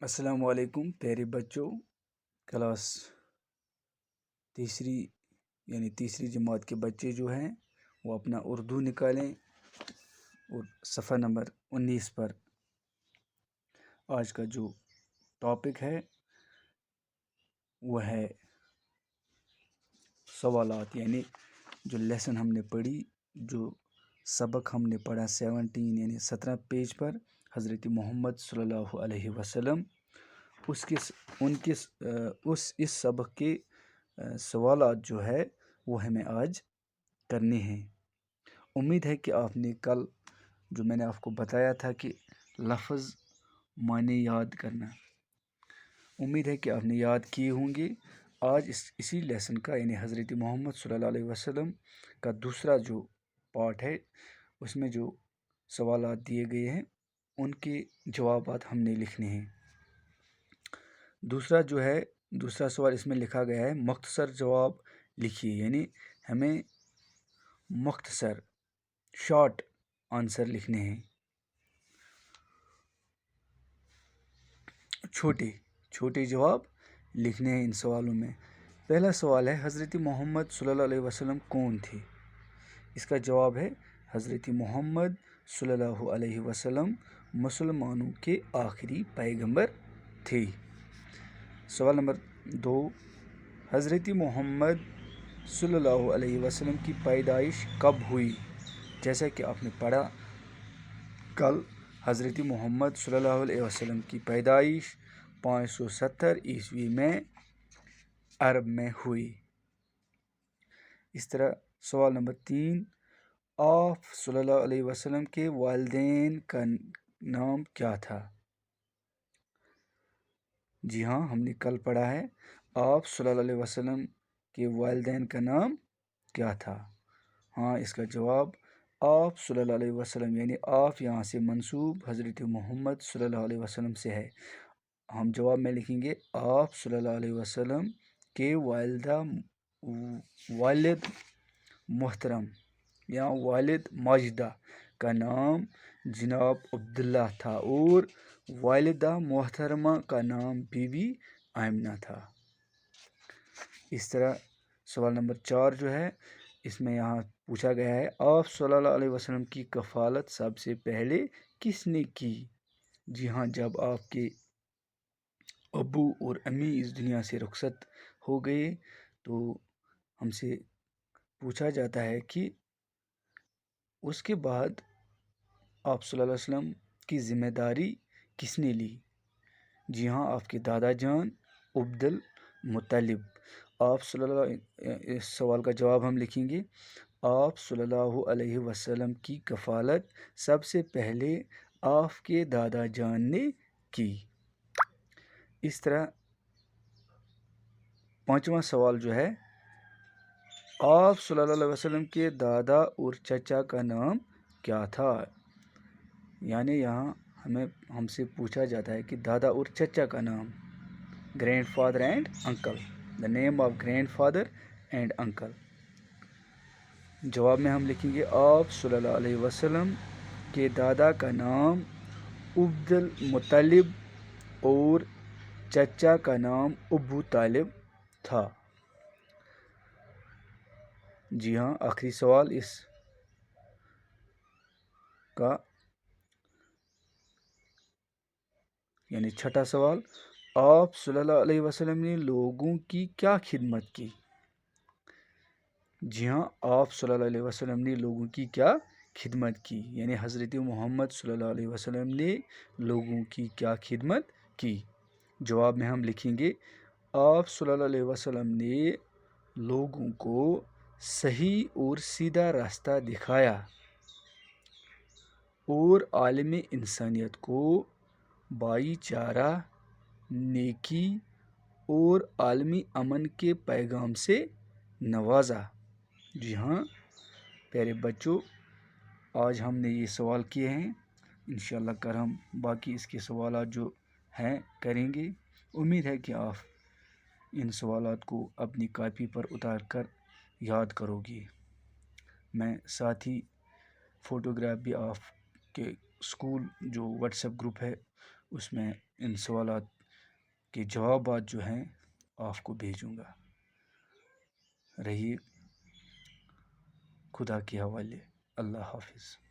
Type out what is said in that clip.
السلام علیکم پیارے بچوں. کلاس تیسری تیسری جماعت کے بچے جو ہیں وہ اپنا اردو نکالیں اور صفحہ نمبر 19 پر آج کا جو ٹاپک ہے وہ ہے سوالات. جو لیسن ہم نے پڑھی، جو سبق ہم نے پڑھا 17 پیج پر حضرت محمد صلی اللہ علیہ وسلم، اس سبق کے سوالات جو ہے وہ ہمیں آج کرنے ہیں. امید ہے کہ آپ نے کل جو میں نے آپ کو بتایا تھا کہ لفظ معنی یاد کرنا، امید ہے کہ آپ نے یاد کیے ہوں گے. آج اسی لیسن کا حضرت محمد صلی اللہ علیہ وسلم کا دوسرا جو پارٹ ہے، اس میں جو سوالات دیے گئے ہیں ان کے جوابات ہم نے لکھنے ہیں. دوسرا سوال اس میں لکھا گیا ہے مختصر جواب لکھیے، ہمیں مختصر شارٹ آنسر لکھنے ہیں، چھوٹے جواب لکھنے ہیں ان سوالوں میں. پہلا سوال ہے حضرت محمد صلی اللہ علیہ وسلم کون تھے؟ اس کا جواب ہے حضرت محمد صلی اللہ علیہ وسلم مسلمانوں کے آخری پیغمبر تھے. سوال نمبر 2، حضرت محمد صلی اللہ علیہ وسلم کی پیدائش کب ہوئی؟ جیسا کہ آپ نے پڑھا کل، حضرت محمد صلی اللہ علیہ وسلم کی پیدائش 570 عیسوی میں عرب میں ہوئی. اس طرح سوال نمبر 3، آپ صلی اللہ علیہ وسلم کے والدین کا نام کیا تھا؟ جی ہاں، ہم نے کل پڑھا ہے آپ صلی اللہ علیہ وسلم کے والدین کا نام کیا تھا. ہاں، اس کا جواب آپ صلی اللہ علیہ وسلم، آپ یہاں سے منسوب حضرت محمد صلی اللہ علیہ وسلم سے ہے. ہم جواب میں لکھیں گے آپ صلی اللہ علیہ وسلم کے والد محترم یا والد ماجدہ کا نام جناب عبداللہ تھا اور والدہ محترمہ کا نام بی بی آمنہ تھا. اس طرح سوال نمبر 4 جو ہے اس میں یہاں پوچھا گیا ہے آپ صلی اللہ علیہ وسلم کی کفالت سب سے پہلے کس نے کی؟ جی ہاں، جب آپ کے ابو اور امی اس دنیا سے رخصت ہو گئے تو ہم سے پوچھا جاتا ہے کہ اس کے بعد آپ صلی اللہ علیہ وسلم کی ذمہ داری کس نے لی؟ جی ہاں، آپ کے دادا جان عبد المطلب. آپ صلی اللہ، اس سوال کا جواب ہم لکھیں گے آپ صلی اللہ علیہ وسلم کی کفالت سب سے پہلے آپ کے دادا جان نے کی. اس طرح 5واں سوال جو ہے آپ صلی اللہ علیہ وسلم کے دادا اور چچا کا نام کیا تھا؟ یہاں ہم سے پوچھا جاتا ہے کہ دادا اور چچا کا نام، grand father and uncle, the name of grand father and uncle. جواب میں ہم لکھیں گے آپ صلی اللہ علیہ وسلم کے دادا کا نام عبد المطلب اور چچا کا نام ابو طالب تھا. جی ہاں، آخری سوال اس کا چھٹا سوال، آپ صلی اللہ علیہ وسلم نے لوگوں کی کیا خدمت کی؟ جی ہاں، آپ صلی اللہ علیہ وسلم نے لوگوں کی کیا خدمت کی، حضرت محمد صلی اللہ علیہ وسلم نے لوگوں کی کیا خدمت کی. جواب میں ہم لکھیں گے آپ صلی اللہ علیہ وسلم نے لوگوں کو صحیح اور سیدھا راستہ دکھایا اور عالم انسانیت کو بھائی چارہ، نیکی اور عالمی امن کے پیغام سے نوازا. جی ہاں پیارے بچوں، آج ہم نے یہ سوال کیے ہیں، انشاءاللہ کل ہم باقی اس کے سوالات جو ہیں کریں گے. امید ہے کہ آپ ان سوالات کو اپنی کاپی پر اتار کر یاد کرو گی. میں ساتھ ہی فوٹوگراف بھی آپ کے اسکول جو واٹس ایپ گروپ ہے اس میں ان سوالات کے جوابات جو ہیں آپ کو بھیجوں گا۔ رہیے خدا کے حوالے۔ اللہ حافظ۔